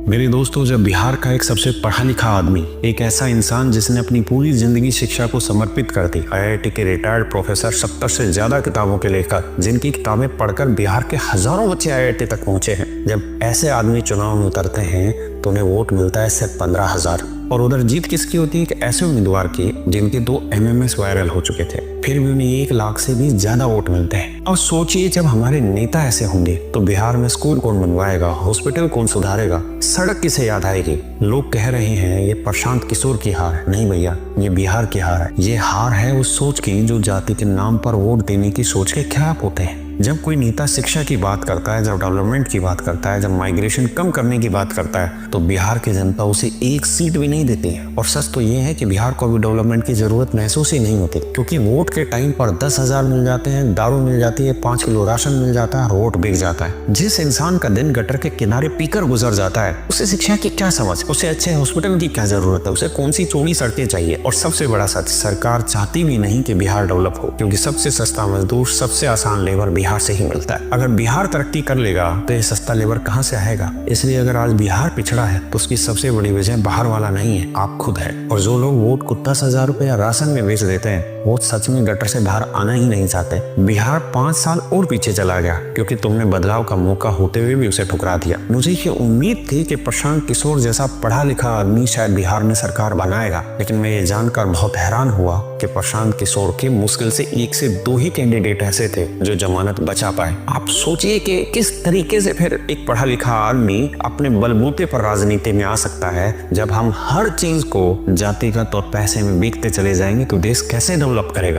मेरे दोस्तों, जब बिहार का एक सबसे पढ़ा लिखा आदमी, एक ऐसा इंसान जिसने अपनी पूरी जिंदगी शिक्षा को समर्पित कर दी, आईआईटी के रिटायर्ड प्रोफेसर, 70 से ज्यादा किताबों के लेखक, जिनकी किताबें पढ़कर बिहार के हजारों बच्चे आईआईटी तक पहुंचे हैं, जब ऐसे आदमी चुनाव में उतरते हैं तो उन्हें वोट मिलता है सिर्फ 15,000। और उधर जीत किसकी होती है कि ऐसे उम्मीदवार की जिनके 2 MMS वायरल हो चुके थे, फिर भी उन्हें 1 लाख से भी ज्यादा वोट मिलते हैं। अब सोचिए, जब हमारे नेता ऐसे होंगे तो बिहार में स्कूल कौन बनवाएगा, हॉस्पिटल कौन सुधारेगा, सड़क किसे याद आएगी। लोग कह रहे हैं ये प्रशांत किशोर की हार है। नहीं भैया, ये बिहार की हार है। ये हार है उस सोच की जो जाति के नाम पर वोट देने की सोच के खिलाफ होते हैं। जब कोई नेता शिक्षा की बात करता है, जब डेवलपमेंट की बात करता है, जब माइग्रेशन कम करने की बात करता है, तो बिहार की जनता उसे 1 सीट भी नहीं देती है। और सच तो ये है कि बिहार को अभी डेवलपमेंट की जरूरत महसूस ही नहीं होती, क्योंकि वोट के टाइम पर 10,000 मिल जाते हैं, दारू मिल जाती है, 5 किलो राशन मिल जाता है और वोट बिक जाता है। जिस इंसान का दिन गटर के किनारे पीकर गुजर जाता है, उसे शिक्षा की क्या समझ, उसे अच्छे हॉस्पिटल की क्या जरूरत है, उसे कौन सी चौड़ी सड़कें चाहिए। और सबसे बड़ा सच, सरकार चाहती भी नहीं कि बिहार डेवलप हो, क्योंकि सबसे सस्ता मजदूर, सबसे आसान लेबर बिहार से ही मिलता है। अगर बिहार तरक्की कर लेगा तो ये सस्ता लेबर कहां से आएगा। इसलिए अगर आज बिहार पिछड़ा है तो उसकी सबसे बड़ी वजह बाहर वाला नहीं है, आप खुद है। और जो लोग वोट को 10,000 रुपया राशन में बेच देते हैं, वो सच में गटर से बाहर आना ही नहीं चाहते। बिहार 5 साल और पीछे चला गया क्योंकि तुमने बदलाव का मौका होते हुए भी उसे ठुकरा दिया। मुझे ये उम्मीद थी कि प्रशांत किशोर जैसा पढ़ा लिखा आदमी शायद बिहार में सरकार बनाएगा, लेकिन मैं ये जानकर बहुत हैरान हुआ कि प्रशांत किशोर के मुश्किल से 1 से 2 ही कैंडिडेट ऐसे थे जो जमानत बचा पाए। आप सोचिए कि किस तरीके से फिर एक पढ़ा लिखा आदमी अपने बलबूते पर राजनीति में आ सकता है। जब हम हर चीज को जातिगत और पैसे में बेचते चले जाएंगे तो देश कैसे डेवलप करेगा।